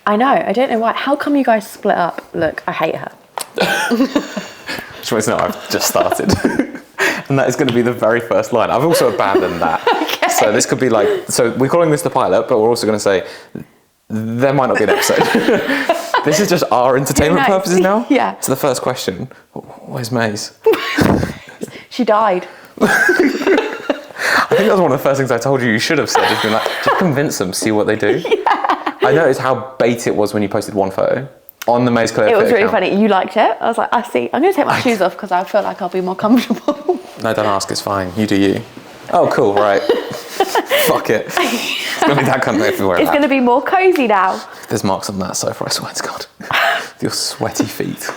I know. I don't know why. How come you guys split up? Look, I hate her. Just want to know, I've just started. And that is going to be the very first line. I've also abandoned that. Okay. So this could be like, so we're calling this the pilot, but we're also going to say, there might not be an episode. This is just our entertainment purposes now? Yeah. So the first question, where's Maze? She died. I think that was one of the first things I told you you should have said. Just been like, just convince them, see what they do. Yeah. I noticed how bait it was when you posted one photo on the Maze Clio It was really account. funny. You liked it. I was like, I see. I'm going to take my shoes off because I feel like I'll be more comfortable. No, don't ask, it's fine. You do you. Oh, cool, right. Fuck it. It's going to be that kind of everywhere. It's going to be more cosy now. There's marks on that sofa, I swear to God. Your sweaty feet.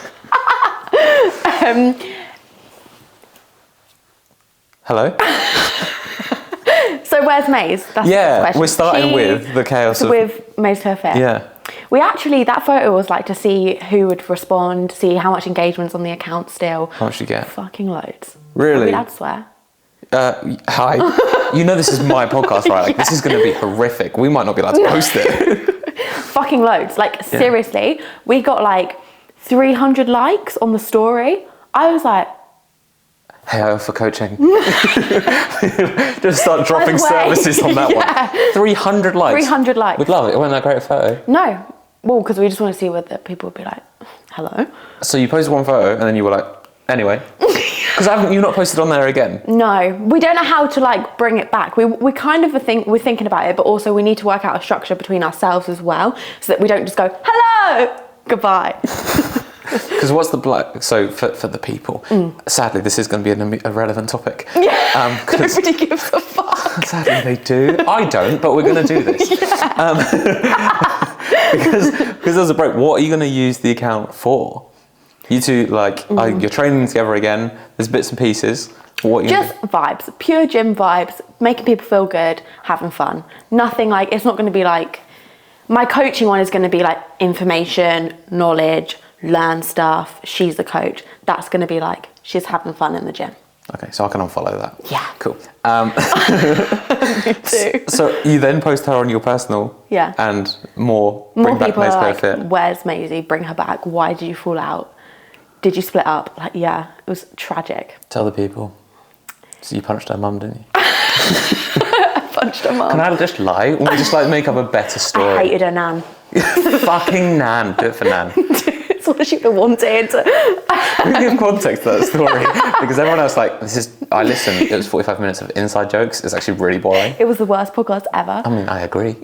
Hello? So where's Maze? That's the question. We're starting with the chaos of... With Maze to her fit. Yeah. We actually, that photo was like to see who would respond, see how much engagement's on the account still. How much you get? Fucking loads. Really? Are we allowed to swear? Hi. You know this is my podcast, right? Like, this is going to be horrific. We might not be allowed to post it. Fucking loads. Like, seriously, we got like 300 likes on the story. I was like... Hey, I offer coaching. Just start dropping services on that one. 300 likes. 300 likes. We'd love it. Wasn't that a great photo? No. Well, because we just want to see whether people would be like, hello? So you posted one photo and then you were like, anyway. Because you've not posted on there again? No. We don't know how to like bring it back. We kind of we're thinking about it, but also we need to work out a structure between ourselves as well so that we don't just go, hello, goodbye. Because what's the black? So for the people, sadly, this is going to be a relevant topic. Yeah, nobody gives a fuck. Sadly, they do. I don't, but we're going to do this. Because there's a break. What are you going to use the account for? You two, like, you're training together again. There's bits and pieces. What are you just vibes, pure gym vibes, making people feel good, having fun. Nothing like, it's not going to be like, my coaching one is going to be like information, knowledge, learn stuff. She's the coach. That's going to be like, she's having fun in the gym. Okay, so I can unfollow that. Yeah. Cool. Me too. So you then post her on your personal. Yeah. And more people back Maze are Clio like, Fit. where's Maisie? Bring her back. Why did you fall out? Did you split up? Like, yeah, it was tragic. Tell the people. So you punched her mum, didn't you? I punched her mum. Can I just lie? Or we just like make up a better story? I hated her nan. Fucking Nan. Do it for Nan. It's what she would have wanted. We give context to that story because everyone else I listened, it was 45 minutes of inside jokes. It's actually really boring. It was the worst podcast ever. I mean, I agree.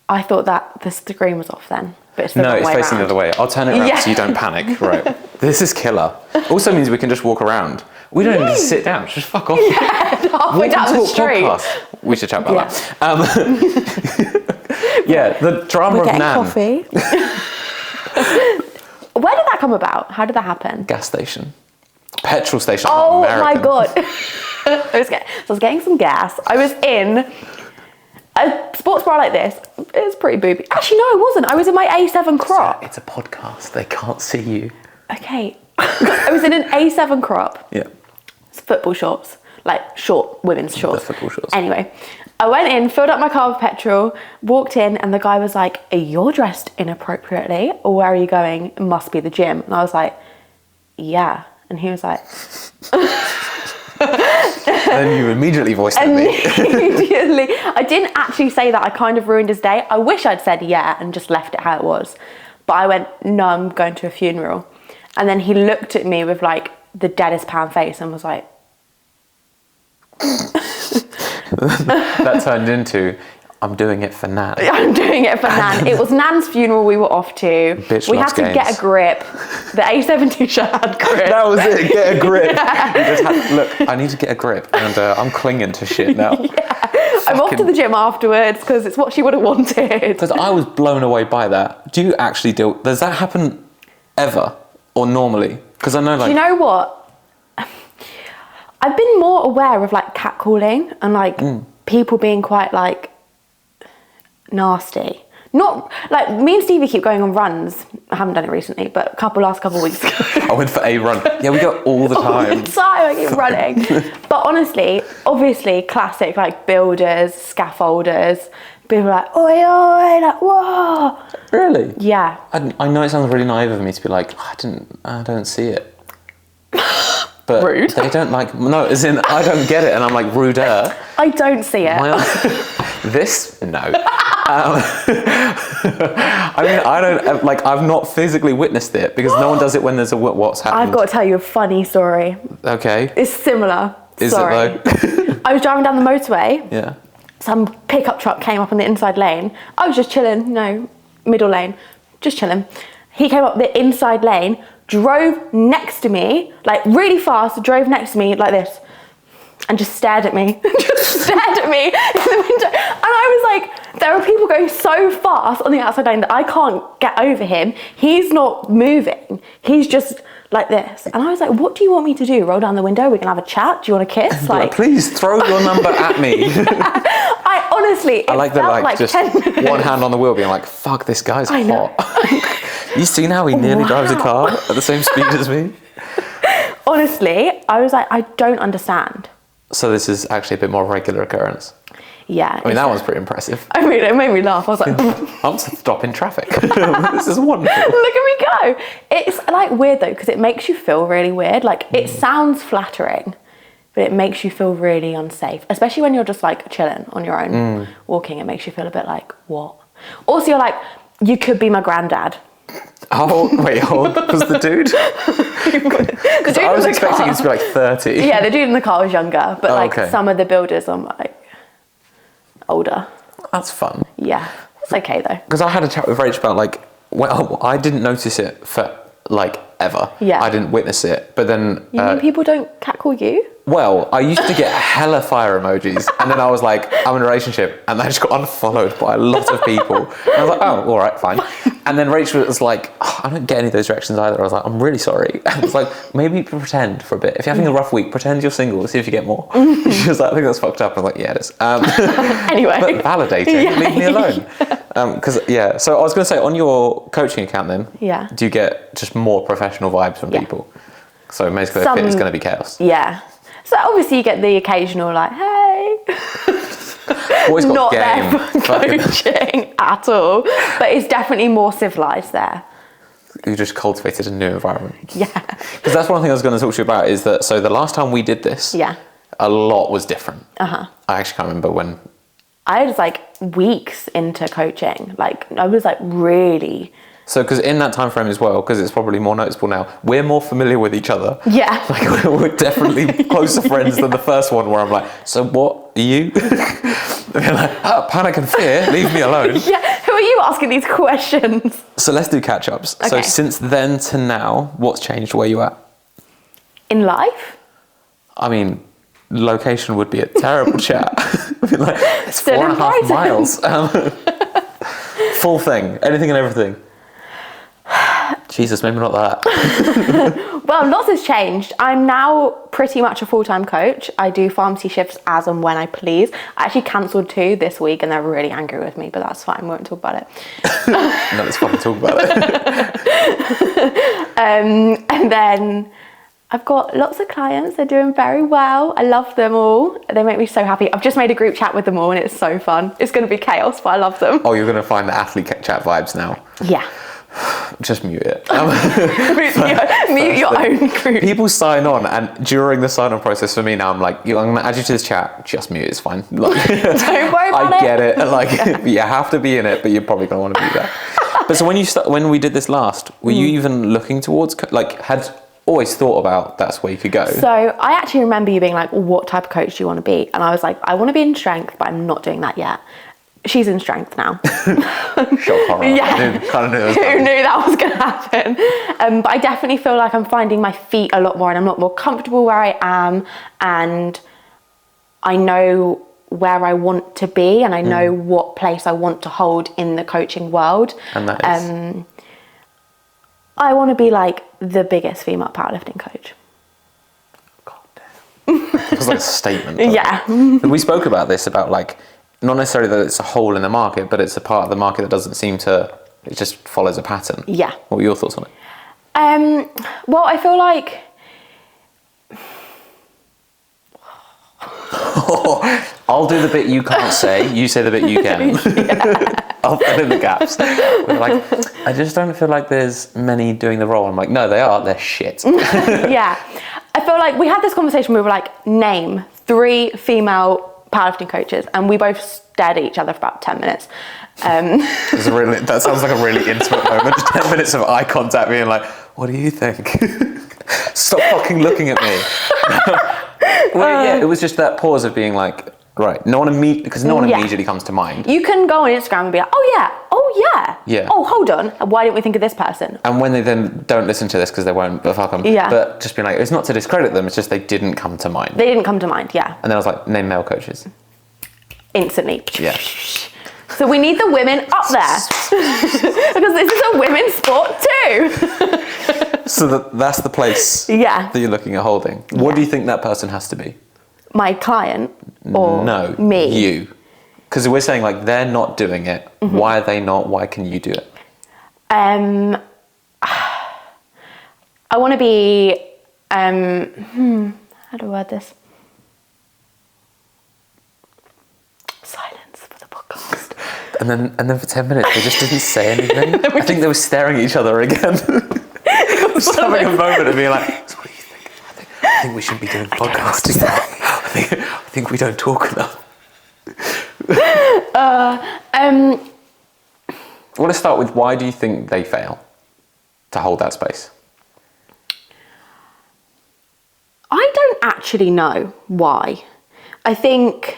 I thought that the screen was off then, but it's the No, wrong it's way facing around. the other way. I'll turn it around so you don't panic. Right. This is killer. Also means we can just walk around. We don't need to sit down. Just fuck off. Yeah, halfway down the street. Podcast. We should chat about that. Yeah, the drama We're of getting Nan. coffee. Where did that come about? How did that happen? Gas station. Petrol station. Oh American. my God. I was getting some gas. I was in a sports bra like this. It was pretty booby. Actually, no, I wasn't. I was in my A7 crop. It's a podcast. They can't see you. Okay. I was in an A7 crop. Yeah. It's football shorts. Like short women's shorts. The football shorts. Anyway, I went in, filled up my car with petrol, walked in, and the guy was like, "You're dressed inappropriately. Where are you going? It must be the gym." And I was like, "Yeah." And he was like... Then you immediately voiced at me. Immediately. I didn't actually say that. I kind of ruined his day. I wish I'd said yeah and just left it how it was. But I went, "No, I'm going to a funeral." And then he looked at me with like the deadest pound face and was like... That turned into, "I'm doing it for Nan." I'm doing it for Nan. It was Nan's funeral we were off to. Bitch We had loves to games. get a grip. The A7 t-shirt had grip. That was it, get a grip. You just had, look, I need to get a grip and I'm clinging to shit now. I'm off to the gym afterwards because it's what she would have wanted. Because I was blown away by that. Do you actually does that happen ever or normally? Because I know like... Do you know what? I've been more aware of like catcalling and like people being quite like nasty. Not like me and Stevie keep going on runs. I haven't done it recently, but last couple of weeks ago. I went for a run. Yeah, we go all the time. All the time I keep running. But honestly, obviously classic like builders, scaffolders, People are like, oi, oi, like, whoa. Really? Yeah. I know it sounds really naive of me to be like, I don't see it. But Rude. they don't like, no, as in, I don't get it, and I'm like, ruder. I don't see it. This? No. I mean, I don't, like, I've not physically witnessed it, because no one does it when there's a what's happened. I've got to tell you a funny story. Okay. It's similar. Is Sorry. it though? I was driving down the motorway. Yeah. Some pickup truck came up on the inside lane. I was just chilling, middle lane, just chilling. He came up the inside lane, drove next to me, like really fast, drove next to me like this, and just stared at me. Just stared at me in the window. And I was like, there are people going so fast on the outside lane that I can't get over him. He's not moving. He's just like this. And I was like, what do you want me to do? Roll down the window? We can have a chat? Do you want a kiss? Like, please throw your number at me. I honestly, I like that, like just 10 minutes. one hand on the wheel being like, fuck, this guy's I know. hot. You see how he nearly drives a car at the same speed as me? Honestly, I was like, I don't understand. So this is actually a bit more regular occurrence. Yeah. I mean, that one's pretty impressive. I mean, it made me laugh. I was like, I want to stop in traffic. This is wonderful. look at me go. It's like weird though, because it makes you feel really weird. Like it sounds flattering, but it makes you feel really unsafe, especially when you're just like chilling on your own, walking. It makes you feel a bit like, what? Also, you're like, you could be my granddad. Oh, wait, hold. Was the dude? The dude I was in the expecting car. him to be like 30. Yeah, the dude in the car was younger, but like okay. some of the builders are like older. That's fun. Yeah, it's okay though. Because I had a chat with Rach about like, well, I didn't notice it for like ever. Yeah. I didn't witness it. But then... You mean people don't catcall you? Well, I used to get hella fire emojis, and then I was like, I'm in a relationship, and I just got unfollowed by a lot of people. And I was like, oh, all right, fine. And then Rachel was like, oh, I don't get any of those directions either. I was like, I'm really sorry. And it's like, maybe pretend for a bit. If you're having a rough week, pretend you're single, see if you get more. She was like, I think that's fucked up. I was like, yeah, it is. Anyway. But validating, leave me alone. So I was going to say, on your coaching account then, do you get just more professional vibes from people? So basically, it's going to be chaos. Yeah. So obviously you get the occasional like, hey. Always got Not game. there for coaching at all. But it's definitely more civilised there. You just cultivated a new environment. Yeah. Because that's one thing I was going to talk to you about is that, so the last time we did this, a lot was different. I actually can't remember when. I was like weeks into coaching. Like I was like really... So, because in that time frame as well, because it's probably more noticeable now, we're more familiar with each other. Yeah. Like we're definitely closer friends than the first one where I'm like, so what are you? They're like, panic and fear, leave me alone. Yeah, who are you asking these questions? So let's do catch-ups. Okay. So since then to now, what's changed? Where you at? In life? I mean, location would be a terrible chat. I mean, like, it's Still 4.5 miles. Full thing, anything and everything. Jesus, maybe not that. Well, lots has changed. I'm now pretty much a full-time coach. I do pharmacy shifts as and when I please. I actually cancelled 2 this week and they're really angry with me, but that's fine. We won't talk about it. No, it's fun to talk about it. And then I've got lots of clients. They're doing very well. I love them all. They make me so happy. I've just made a group chat with them all and it's so fun. It's going to be chaos, but I love them. Oh, you're going to find the athlete chat vibes now. Yeah. Just mute it. Mute your own group. People sign on, and during the sign-on process for me now, I'm like, I'm going to add you to this chat. Just mute it, it's fine. Like, don't worry about it. I get it. Like, you have to be in it, but you're probably going to want to be there. But so when we did this last, were you even looking towards, had always thought about that's where you could go? So I actually remember you being like, what type of coach do you want to be? And I was like, I want to be in strength, but I'm not doing that yet. She's in strength now. Shock horror. Yeah. Who knew that was going to happen? But I definitely feel like I'm finding my feet a lot more and I'm a lot more comfortable where I am and I know where I want to be and I know what place I want to hold in the coaching world. And that is? I want to be like the biggest female powerlifting coach. God damn. It was like a statement. Yeah. We spoke about this, about like, not necessarily that it's a hole in the market, but it's a part of the market that doesn't seem to, it just follows a pattern. Yeah. What were your thoughts on it? Well, I feel like... I'll do the bit you can't say. You say the bit you can. I'll fill in the gaps. We're like, I just don't feel like there's many doing the role. I'm like, no, they are. They're shit. Yeah. I feel like we had this conversation. We were like, name 3 female powerlifting coaches, and we both stared at each other for about 10 minutes. That sounds like a really intimate moment. 10 minutes of eye contact, being like, what do you think? Stop fucking looking at me. Well, yeah, it was just that pause of being like, right, no one immediately comes to mind. You can go on Instagram and be like, Yeah. oh, hold on, why didn't we think of this person? And when they then don't listen to this because they won't, but fuck them. Yeah. But just being like, it's not to discredit them, it's just they didn't come to mind. They didn't come to mind, yeah. And then I was like, name male coaches. Instantly. Yeah. So we need the women up there. Because this is a women's sport too. So that's the place that you're looking at holding. What do you think that person has to be? My client or no, me? You. Because we're saying like they're not doing it. Mm-hmm. Why are they not? Why can you do it? I want to be, how do I word this? Silence for the podcast. And then for 10 minutes they just didn't say anything. I think they were staring at each other again. Just having a moment of being like, so what do you think? I think we should be doing podcasting now. I think we don't talk enough. I want to start with, why do you think they fail to hold that space? I don't actually know why. I think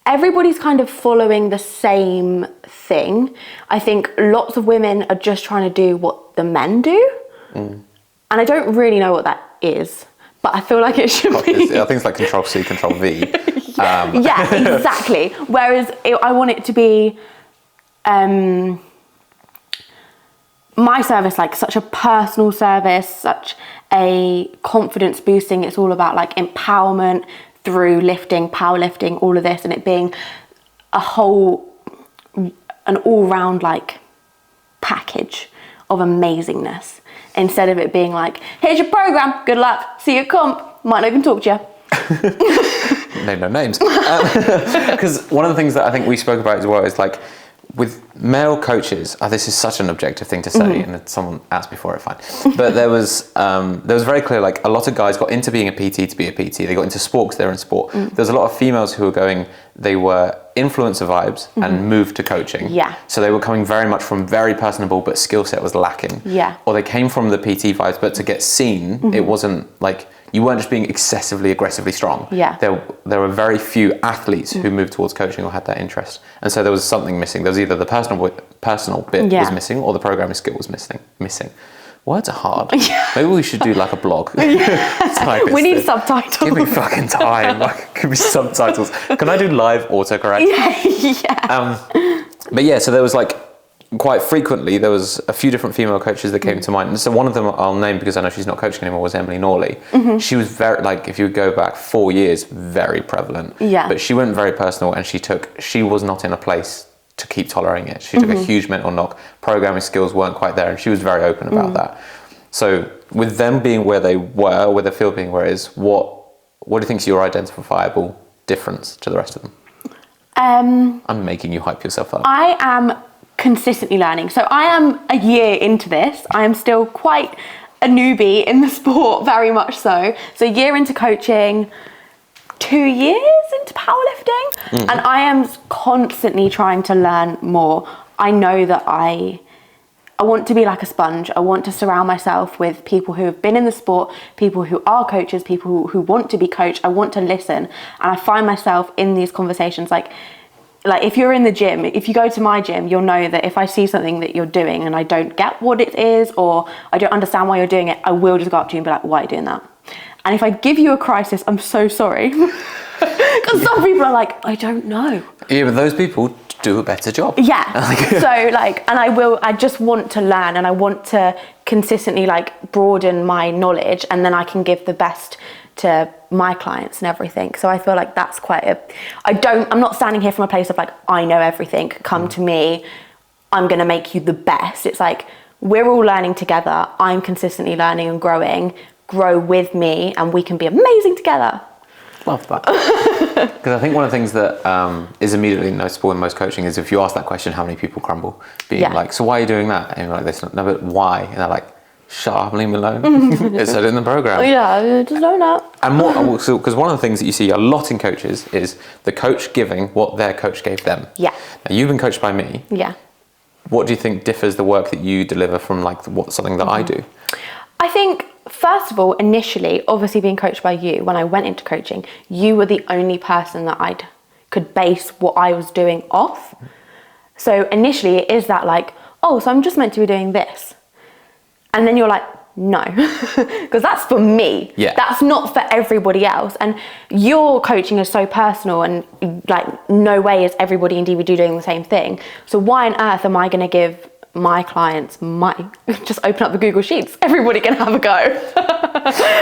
everybody's kind of following the same thing. I think lots of women are just trying to do what the men do. And I don't really know what that is, but I feel like it should be. I think it's like Control C, Control V. Yeah, exactly. Whereas I want it to be my service, like such a personal service, such a confidence boosting. It's all about like empowerment through lifting, powerlifting, all of this, and it being an all-round like package of amazingness, instead of it being like, here's your program, good luck, see you at comp, might not even talk to you. Name no names. Because one of the things that I think we spoke about as well is like, with male coaches, this is such an objective thing to say, and someone asked before it, fine. But there was very clear, like a lot of guys got into being a PT to be a PT. They got into sport because they were in sport. There's a lot of females who were going, they were influencer vibes and moved to coaching. Yeah. So they were coming very much from very personable, but skill set was lacking. Yeah. Or they came from the PT vibes, but to get seen, it wasn't like, you weren't just being excessively aggressively strong. Yeah. There were very few athletes who moved towards coaching or had that interest. And so there was something missing. There was either the personal bit was missing, or the programming skill was missing. Words are hard. Yeah. Maybe we should do like a blog. Yeah. We need subtitles. Give me fucking time. Give me subtitles. Can I do live autocorrect? Yeah. But yeah, so there was like, quite frequently, there was a few different female coaches that came to mind. And so one of them I'll name, because I know she's not coaching anymore, was Emily Norley. She was very, like, if you go back 4 years, very prevalent. Yeah. But she went very personal, and she was not in a place to keep tolerating it. She took a huge mental knock. Programming skills weren't quite there, and she was very open about that. So with them being where they were, with the field being where it is, what do you think is your identifiable difference to the rest of them? I'm making you hype yourself up. I am consistently learning. So I am a year into this. I am still quite a newbie in the sport, very much so. So a year into coaching, 2 years into powerlifting, and I am constantly trying to learn more. I know that I want to be like a sponge. I want to surround myself with people who have been in the sport, people who are coaches, people who want to be coached. I want to listen, and I find myself in these conversations like if you're in the gym, if you go to my gym, you'll know that if I see something that you're doing and I don't get what it is, or I don't understand why you're doing it, I will just go up to you and be like, why are you doing that? And if I give you a crisis, I'm so sorry. Because some people are like, I don't know. Yeah, but those people do a better job. Yeah. So and I just want to learn, and I want to consistently broaden my knowledge, and then I can give the best to my clients and everything. So I feel like that's I'm not standing here from a place of I know everything, come to me, I'm gonna make you the best. It's we're all learning together. I'm consistently learning and growing. Grow with me, and we can be amazing together. Love that. Because I think one of the things that is immediately noticeable in most coaching is if you ask that question, how many people crumble? Being like, so why are you doing that? And you're like, this, no, but why? And they're like, shut up, leave me alone. It said in the program. Yeah, just own up. And more, because one of the things that you see a lot in coaches is the coach giving what their coach gave them. Yeah. Now, you've been coached by me. Yeah. What do you think differs the work that you deliver from like something that I do? I think, first of all, initially, obviously being coached by you, when I went into coaching, you were the only person that I could base what I was doing off. So initially it is that like, oh, so I'm just meant to be doing this. And then you're like, no, because that's for me. Yeah. That's not for everybody else. And your coaching is so personal and like no way is everybody in DVD doing the same thing. So why on earth am I going to give my clients just open up the Google Sheets, everybody can have a go.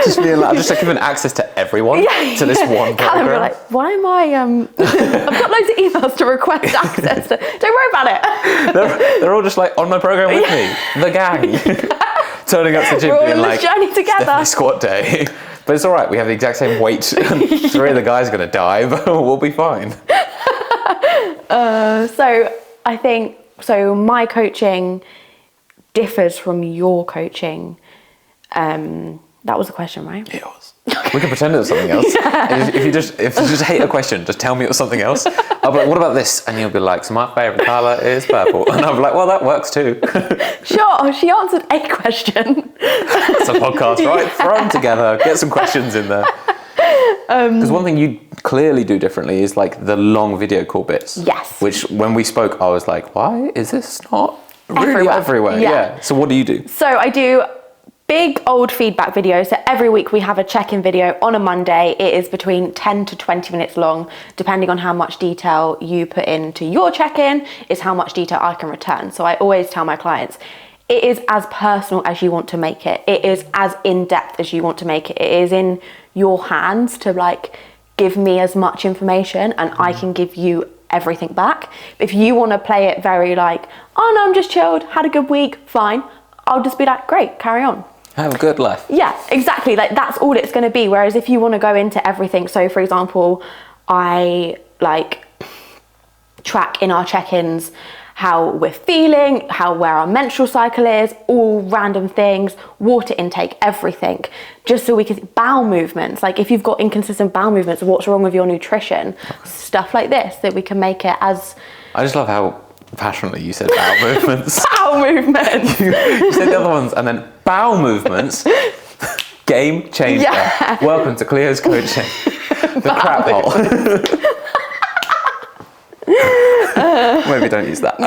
Just being like, just like giving access to everyone to this one program. Be like, why am I I've got loads of emails to request access to. Don't worry about it. They're all just like on my program with me, the gang. Turning up to the gym We're all being on like, this journey together. It's squat day. But it's all right, we have the exact same weight. 3 of the guys are going to die, but we'll be fine. So I think, my coaching differs from your coaching. That was the question, right? It was. We can pretend it was something else. If you just hate a question, just tell me it was something else. I'll be like, what about this? And you'll be like, so my favourite colour is purple. And I'll be like, well, that works too. Sure, she answered a question. It's a podcast, right? Throw them together, get some questions in there. Because one thing you clearly do differently is like the long video call bits. Yes. Which when we spoke, I was like, why is this not really everywhere? Yeah. So what do you do? So I do big old feedback videos. So every week we have a check-in video on a Monday. It is between 10 to 20 minutes long, depending on how much detail you put into your check-in is how much detail I can return. So I always tell my clients, it is as personal as you want to make it. It is as in-depth as you want to make it. It is in your hands to like give me as much information and I can give you everything back. If you want to play it very like, oh no, I'm just chilled, had a good week, fine. I'll just be like, great, carry on. Have a good life. Yeah, exactly. Like that's all it's going to be. Whereas if you want to go into everything, so for example, I like track in our check-ins how we're feeling, where our menstrual cycle is, all random things, water intake, everything, just so we can, bowel movements, like if you've got inconsistent bowel movements, what's wrong with your nutrition, stuff like this, that we can make it as... I just love how passionately you said bowel movements. Bowel movements! you said the other ones and then bowel movements, game changer. Yeah. Welcome to Clio's coaching. The crap hole. Maybe don't use that.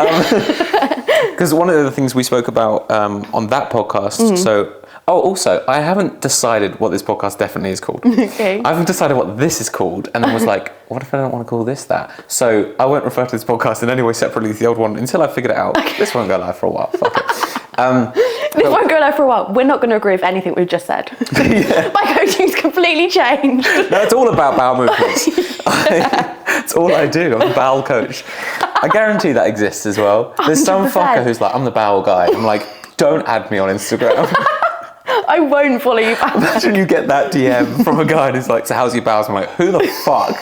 Because one of the things we spoke about on that podcast, also, I haven't decided what this podcast definitely is called. Okay. I haven't decided what this is called, and then was like, what if I don't want to call this that? So I won't refer to this podcast in any way separately to the old one until I figured it out. Okay. This won't go live for a while. Fuck it. This won't go live for a while. We're not going to agree with anything we've just said. Yeah. My coaching's completely changed. No, it's all about bowel movements. It's all I do. I'm a bowel coach. I guarantee that exists as well. There's some 100%. fucker who's like, I'm the bowel guy. I'm like, don't add me on Instagram. I won't follow you back. Imagine you get that DM from a guy who's like, so how's your bowels? I'm like, who the fuck?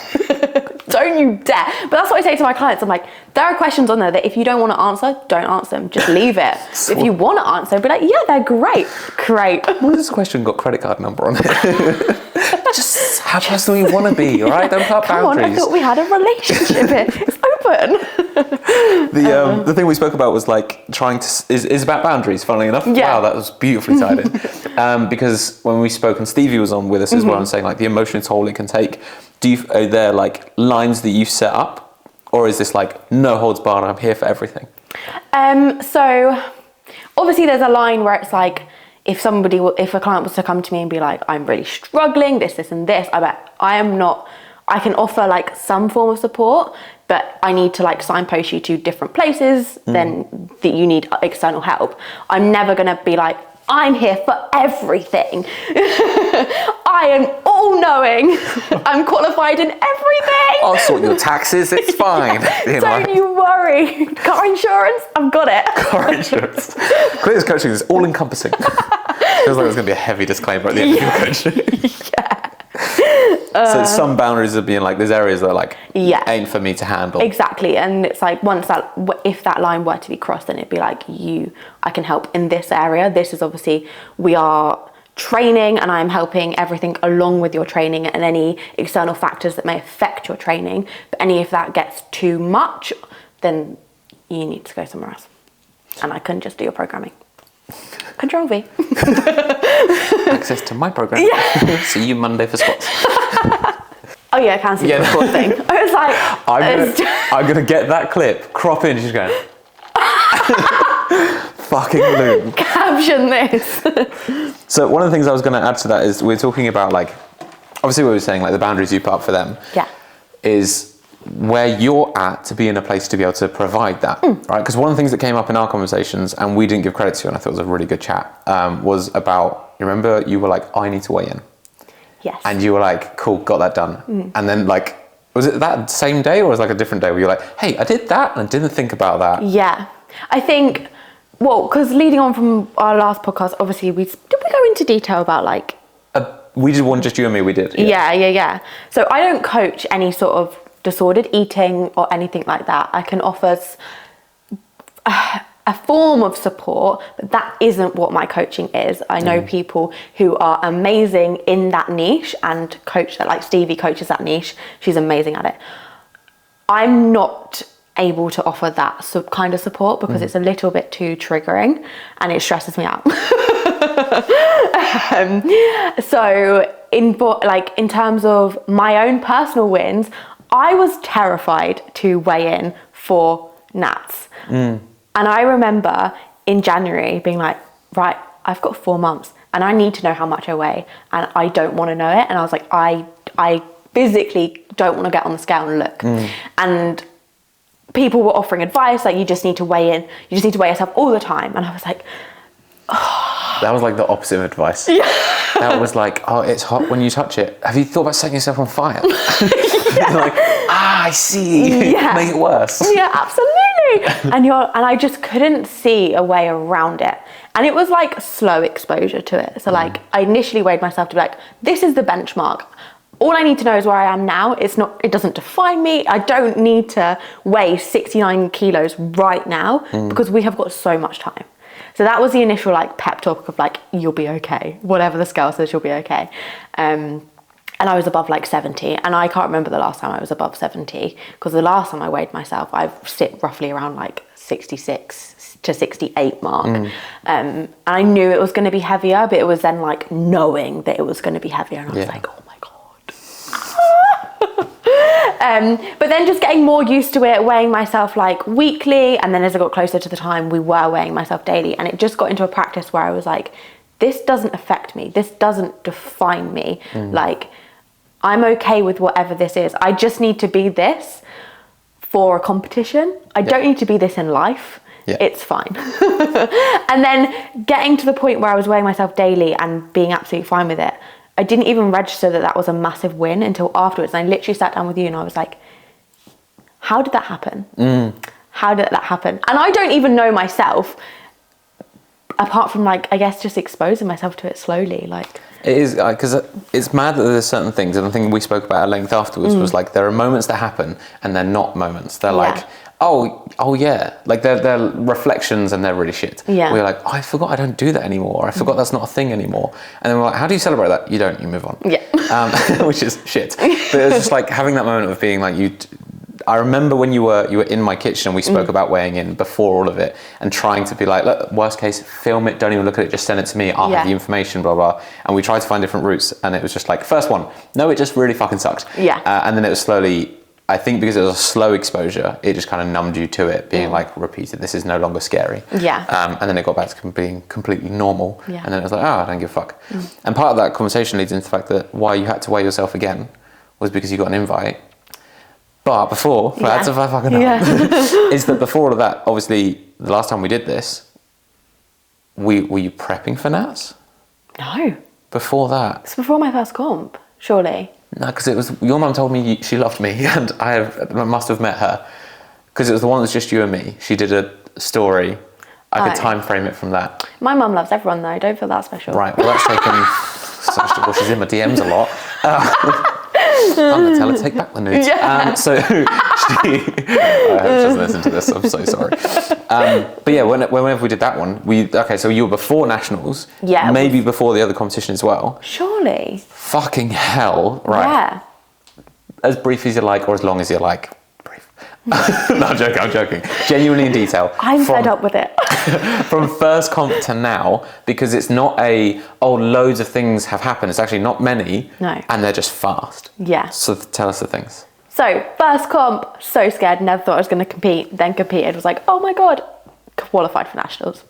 Don't you dare. But that's what I say to my clients. I'm like, there are questions on there that if you don't want to answer, don't answer them. Just leave it. If you want to answer, be like, yeah, they're great. Great. What has this question got credit card number on it? Just how personal you want to be, all right? Don't put up Come boundaries. on, I thought we had a relationship here. It's open. The thing we spoke about was like trying to is about boundaries. Funnily enough, Yeah. wow, that was beautifully tied in. Because when we spoke and Stevie was on with us as well, and saying like the emotional toll it can take. Are there like lines that you set up, or is this like no holds barred? I'm here for everything. So obviously there's a line where it's like if a client was to come to me and be like, I'm really struggling, this and this, I can offer like some form of support, but I need to like signpost you to different places then that you need external help. I'm never gonna be like, I'm here for everything. I am all-knowing. I'm qualified in everything. I'll sort your taxes, it's fine. Yeah. Don't you worry. Car insurance, I've got it. Car insurance. Clio's coaching is all-encompassing. Feels like there's going to be a heavy disclaimer at the end of your coaching. So some boundaries are being like, there's areas that are like, Yeah. ain't for me to handle. Exactly. And it's like, if that line were to be crossed, then it'd be like, I can help in this area. This is obviously, we are training and I'm helping everything along with your training and any external factors that may affect your training. But any if that gets too much, then you need to go somewhere else. And I couldn't just do your programming. Control V. Access to my program. Yeah. See you Monday for squats. Oh yeah, I can see the record thing. I was like, I'm gonna get that clip, crop in, she's going, fucking Lou. Caption this. So one of the things I was gonna add to that is we're talking about like, obviously we were saying like the boundaries you put up for them. Yeah. Is where you're at to be in a place to be able to provide that, right? Because one of the things that came up in our conversations, and we didn't give credit to, and I thought it was a really good chat, was about, you remember you were like, I need to weigh in. Yes. And you were like, cool, got that done. And then like, was it that same day or was it like a different day where you're like, hey, I did that and I didn't think about that? Yeah. I think, well, because leading on from our last podcast, obviously did we go into detail about like... We did one, just you and me, we did. Yeah. So I don't coach any sort of disordered eating or anything like that. I can offer a form of support, but that isn't what my coaching is. I know people who are amazing in that niche and coach that, like Stevie coaches that niche. She's amazing at it. I'm not able to offer that kind of support because it's a little bit too triggering and it stresses me out. So in terms of my own personal wins, I was terrified to weigh in for Nats. And I remember in January being like, right, I've got 4 months and I need to know how much I weigh and I don't want to know it. And I was like, I physically don't want to get on the scale and look. And people were offering advice like, you just need to weigh in, you just need to weigh yourself all the time. And I was like, oh. That was like the opposite of advice. Yeah. That was like, oh, it's hot when you touch it. Have you thought about setting yourself on fire? Like, I see. Yeah. Make it worse. Yeah, absolutely. And I just couldn't see a way around it. And it was like slow exposure to it. So like I initially weighed myself to be like, this is the benchmark. All I need to know is where I am now. It doesn't define me. I don't need to weigh 69 kilos right now because we have got so much time. So that was the initial like pep talk of like, you'll be okay. Whatever the scale says, you'll be okay. And I was above like 70. And I can't remember the last time I was above 70 because the last time I weighed myself, I sit roughly around like 66 to 68 mark. And I knew it was going to be heavier, but it was then like knowing that it was going to be heavier. And I was like, oh my God. But then just getting more used to it, weighing myself like weekly. And then as I got closer to the time, we were weighing myself daily. And it just got into a practice where I was like, this doesn't affect me. This doesn't define me. Like, I'm okay with whatever this is. I just need to be this for a competition. I don't need to be this in life. It's fine. And then getting to the point where I was weighing myself daily and being absolutely fine with it, I didn't even register that was a massive win until afterwards. And I literally sat down with you and I was like, how did that happen? How did that happen? And I don't even know myself, apart from like, I guess just exposing myself to it slowly. Like, it is, because it's mad that there's certain things, and I think we spoke about at length afterwards, was like, there are moments that happen and they're not moments. They're like, oh yeah, like they're reflections and they're really shit. Yeah. We're like, oh, I forgot I don't do that anymore. I forgot that's not a thing anymore. And then we're like, how do you celebrate that? You don't, you move on. Yeah. Which is shit. But it was just like having that moment of being like, I remember when you were in my kitchen and we spoke about weighing in before all of it and trying to be like, look, worst case, film it, don't even look at it, just send it to me, I'll have the information, blah, blah. And we tried to find different routes and it was just like, first one, no, it just really fucking sucked. Yeah. And then it was slowly, I think because it was a slow exposure, it just kind of numbed you to it, being like repeated, this is no longer scary. Yeah. And then it got back to being completely normal. Yeah. And then it was like, oh, I don't give a fuck. And part of that conversation leads into the fact that why you had to weigh yourself again was because you got an invite. But before, that's if I fucking know, is that before all of that, obviously, the last time we did this, were you prepping for Nats? No. Before that? It's before my first comp, surely. No, because it was, your mum told me she loved me and I must have met her. Because it was the one that's just you and me. She did a story. I could time frame it from that. My mum loves everyone though, don't feel that special. Right, well that's taken, well she's in my DMs a lot. Underteller, take back the nudes. Yeah. So I hope she doesn't listen to this. I'm so sorry. But yeah, whenever we did that one, so you were before nationals. Yeah. Maybe before the other competition as well. Surely. Fucking hell, right? Yeah. As brief as you like, or as long as you like. Brief. No, I'm joking. Genuinely in detail. I'm fed up with it. From first comp to now, because it's not loads of things have happened. It's actually not many. No. And they're just fast. Yeah. So tell us the things. So, first comp, so scared, never thought I was going to compete, then competed, was like, oh my God, qualified for nationals.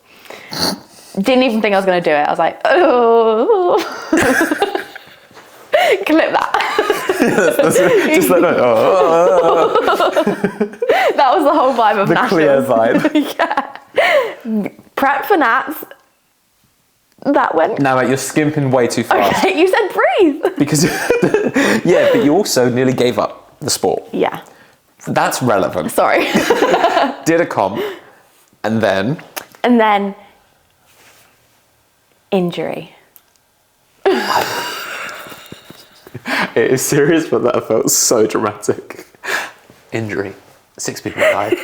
Didn't even think I was going to do it. I was like, oh. Clip that. That's just like, That was the whole vibe of the nationals. clear vibe. Yeah. Prep for nats. That went. No, mate, you're skimping way too fast. Okay, you said breathe. Because, yeah, but you also nearly gave up the sport. Yeah. That's relevant. Sorry. Did a comp, and then injury. It is serious, but that felt so dramatic. Injury. 6 people died.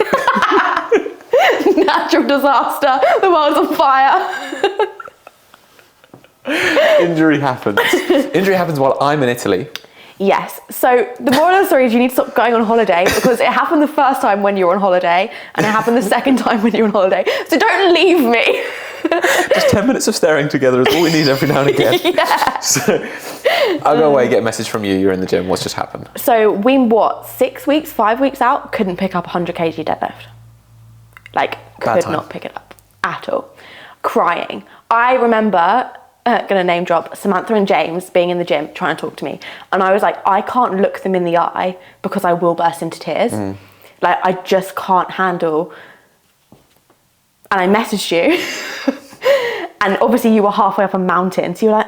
Natural disaster. The world's on fire. Injury happens. Injury happens while I'm in Italy. Yes. So the moral of the story is you need to stop going on holiday because it happened the first time when you were on holiday and it happened the second time when you were on holiday. So don't leave me. Just 10 minutes of staring together is all we need every now and again. Yeah. So I'll go away, get a message from you, you're in the gym, what's just happened? So we, 5 weeks out, couldn't pick up 100 kg deadlift. Like, could not pick it up at all. Crying. I remember, gonna name drop, Samantha and James being in the gym trying to talk to me. And I was like, I can't look them in the eye because I will burst into tears. Like, I just can't handle. And I messaged you. And obviously you were halfway up a mountain. So you were like,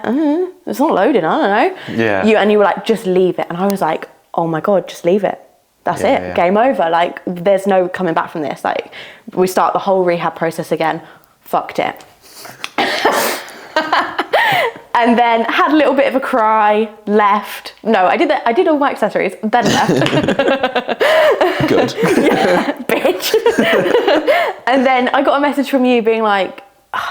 it's not loading, I don't know. Yeah. You were like, just leave it. And I was like, oh my God, just leave it. That's it. Yeah. Game over. Like, there's no coming back from this. Like, we start the whole rehab process again. Fucked it. And then had a little bit of a cry, left. No, I did all my accessories, then left. Good. Yeah, bitch. And then I got a message from you being like,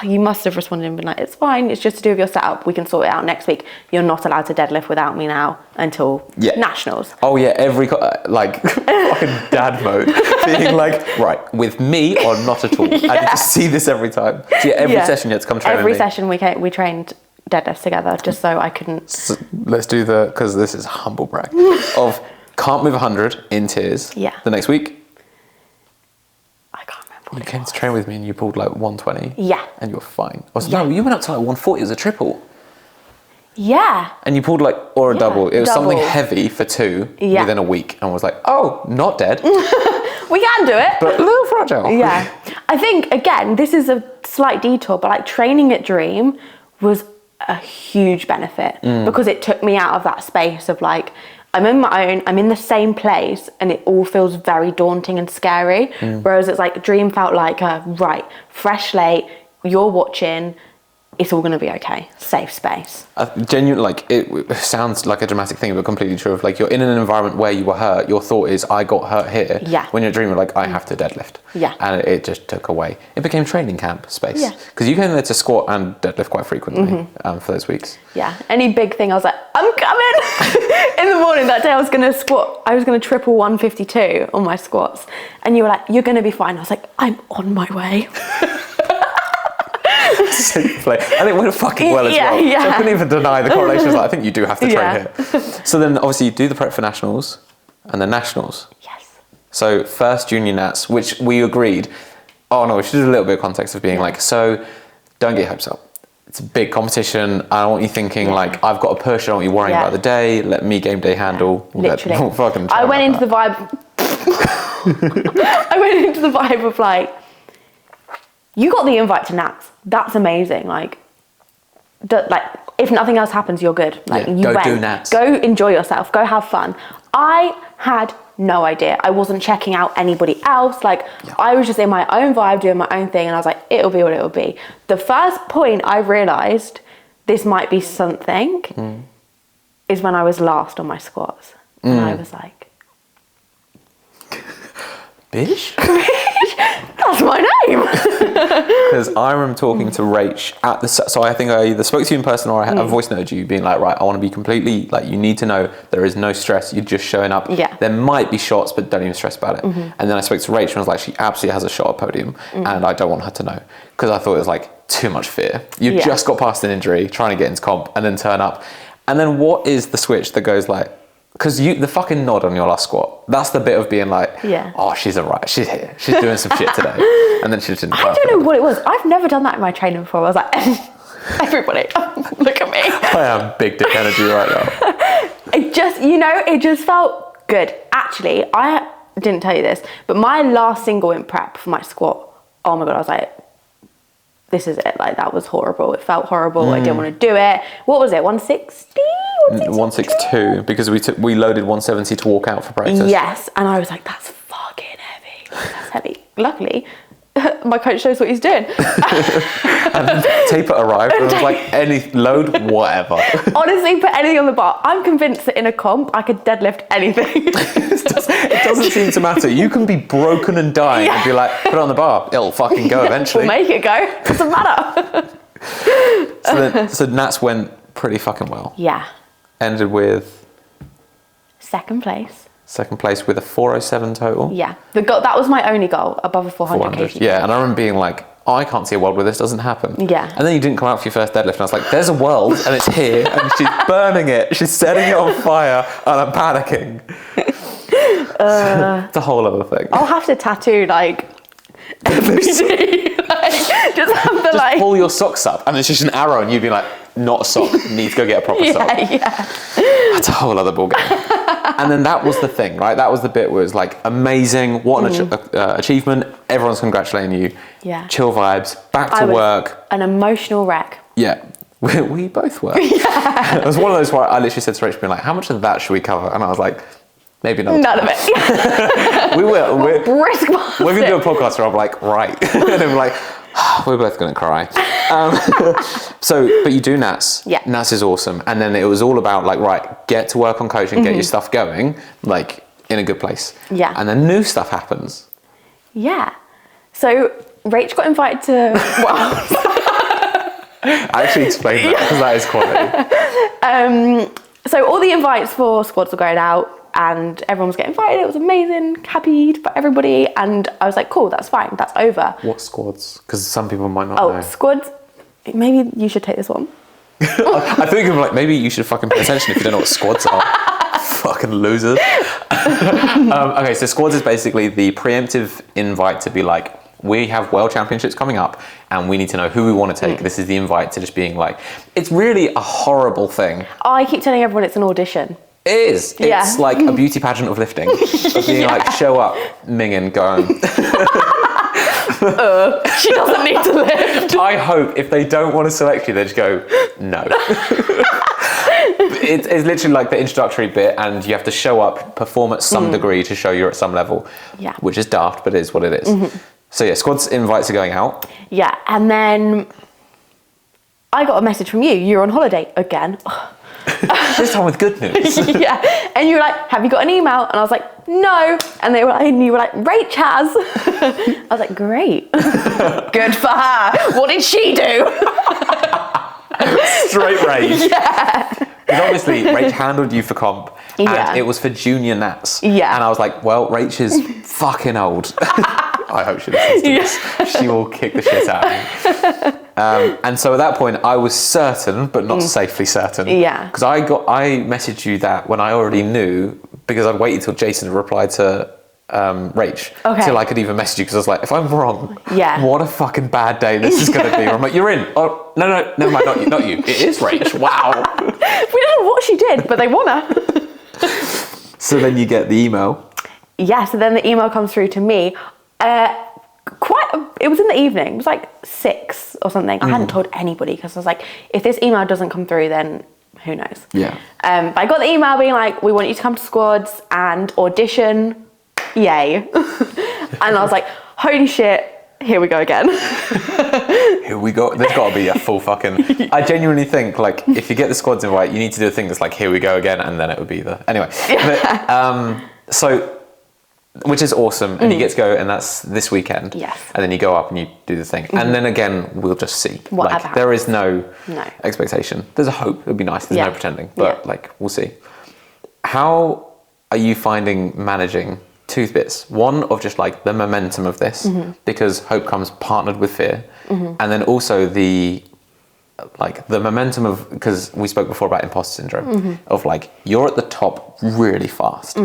you must have responded and been like, it's fine, it's just to do with your setup, we can sort it out next week. You're not allowed to deadlift without me now until nationals. Oh yeah, fucking dad mode. Being like, right, with me or not at all. I need to see this every time. So every session you had to come train with me. Every session we trained deadlifts together just so I couldn't. So let's do because this is a humble brag, of can't move 100 in tears. Yeah. The next week, I can't remember you what came to train with me and you pulled like 120. Yeah. And you were fine. No, you went up to like 140 as a triple. Yeah. And you pulled like, or a double. It was something double. heavy for 2 within a week. And was like, oh, not dead. We can do it. But a little fragile. Yeah. I think, again, this is a slight detour, but like training at Dream was a huge benefit because it took me out of that space of like, I'm in my own, I'm in the same place and it all feels very daunting and scary. Whereas it's like Dream felt like right, fresh slate, you're watching, it's all going to be okay, safe space. Genuinely, like, it sounds like a dramatic thing, but completely true. Of like, you're in an environment where you were hurt, your thought is, I got hurt here. Yeah. When you're dreaming, like, I have to deadlift. Yeah. And it just took away. It became training camp space. Yeah. Because you came there to squat and deadlift quite frequently for those weeks. Yeah. Any big thing, I was like, I'm coming. In the morning that day, I was going to squat. I was going to triple 152 on my squats. And you were like, you're going to be fine. I was like, I'm on my way. Safe play. And it went fucking well as well. Yeah. So I couldn't even deny the correlation. I was like, I think you do have to train here. So then obviously you do the prep for nationals and then nationals. Yes. So first junior nats, which we agreed, oh no, we should do a little bit of context of being like, so don't get your hopes up. It's a big competition. I don't want you thinking like, I've got to push, I don't want you worrying about the day, let me game day handle. Literally. I went into the vibe. I went into the vibe of like, you got the invite to Nats. That's amazing. Like, if nothing else happens, you're good. Like, you go went. do Nats. Go enjoy yourself. Go have fun. I had no idea. I wasn't checking out anybody else. Like, I was just in my own vibe, doing my own thing, and I was like, it'll be what it'll be. The first point I realised this might be something is when I was last on my squats. And I was like, Bish? that's my name. Because I remember talking to Rach so I think I either spoke to you in person or I voice noted you being like, right, I want to be completely, like, you need to know there is no stress, you're just showing up. Yeah. There might be shots, but don't even stress about it. And then I spoke to Rach and was like, she absolutely has a shot at podium and I don't want her to know. Because I thought it was like too much fear. You just got past an injury, trying to get into comp and then turn up. And then what is the switch that goes like, because the fucking nod on your last squat, that's the bit of being like, oh, she's alright, she's here, she's doing some shit today. And then she just didn't. I don't know what it was. I've never done that in my training before. I was like, everybody, look at me. I am big dick energy right now. It just felt good. Actually, I didn't tell you this, but my last single in prep for my squat, oh my God, I was like, this is it. Like, that was horrible. It felt horrible. I didn't want to do it. What was it? 160? 162, because we loaded 170 to walk out for practice. Yes, and I was like, that's fucking heavy. That's heavy. Luckily, my coach knows what he's doing. And taper arrived and I was like, any load, whatever. Honestly, put anything on the bar. I'm convinced that in a comp, I could deadlift anything. It doesn't seem to matter. You can be broken and dying and be like, put it on the bar. It'll fucking go eventually. We'll make it go. Doesn't matter. So Nats went pretty fucking well. Yeah. Ended with second place with a 407 total. Yeah, that was my only goal, above a 400 kg. Yeah, and I remember being like, oh, I can't see a world where this doesn't happen. Yeah. And then you didn't come out for your first deadlift, and I was like, there's a world, and it's here, and she's burning it, she's setting it on fire, and I'm panicking. It's a whole other thing. I'll have to tattoo like everything. Just pull your socks up, and it's just an arrow, and you'd be like, not a sock, need to go get a proper sock. Yeah. That's a whole other ballgame. And then that was the thing, right? That was the bit where it was like, amazing, what an achievement, everyone's congratulating you. Yeah. Chill vibes, back to work. An emotional wreck. Yeah. We both were. Yeah. It was one of those where I literally said to Rachel, being like, how much of that should we cover? And I was like, maybe not. None of it. We will. We're going to do a podcast where I'm like, right. And then we're like, we're both going to cry. But you do Nats. Yeah. Nats is awesome. And then it was all about like, right, get to work on coaching, get your stuff going, like in a good place. Yeah. And then new stuff happens. Yeah. So Rach got invited to, I actually explained that because that is quality. So all the invites for squads were going out and everyone was getting invited. It was amazing, happy for everybody. And I was like, cool, that's fine, that's over. What squads? Because some people might not know. Oh, squads. Maybe you should take this one. I think I'm like, maybe you should fucking pay attention if you don't know what squads are. Fucking losers. Okay, so squads is basically the preemptive invite to be like, we have world championships coming up and we need to know who we want to take. This is the invite to just being like, it's really a horrible thing. I keep telling everyone it's an audition. It is. Yeah. It's like a beauty pageant of lifting. Of being like, show up, Mingin, go home. She doesn't need to lift. I hope if they don't want to select you, they just go, no. It's literally like the introductory bit and you have to show up, perform at some degree to show you're at some level. Yeah. Which is daft, but it is what it is. So yeah, squads invites are going out. Yeah, and then I got a message from you. You're on holiday again. This time with good news. Yeah, and you were like, have you got an email? And I was like, no. And you were like, Rach has. I was like, great. Good for her. What did she do? Straight rage. Yeah. Because obviously, Rach handled you for comp, and it was for junior Nats. Yeah. And I was like, well, Rach is fucking old. I hope she listens to this. She will kick the shit out of me. And so at that point, I was certain, but not safely certain. Yeah. Because I messaged you that when I already knew, because I'd waited till Jason had replied to Rach till I could even message you, because I was like, if I'm wrong, what a fucking bad day this is going to be. Or I'm like, you're in. Oh, no, never mind, not you. It is Rach. Wow. We don't know what she did, but they want her. So then you get the email. Yeah, so then the email comes through to me. It was in the evening. It was like 6 or something. I hadn't told anybody because I was like, if this email doesn't come through, then who knows? Yeah. But I got the email being like, we want you to come to squads and audition. Yay. And I was like, holy shit, here we go again. Here we go. There's got to be a full fucking... I genuinely think, like, if you get the squad's invite, you need to do a thing that's like, here we go again, and then it would be the... Anyway. But, so, which is awesome, and you get to go, and that's this weekend. Yes. And then you go up and you do the thing. And then again, we'll just see. Whatever like, there is no No. expectation. There's a hope. It would be nice. There's no pretending. But, like, we'll see. How are you finding managing two bits? One of just like the momentum of this, because hope comes partnered with fear, and then also the momentum of, because we spoke before about imposter syndrome, of like you're at the top really fast.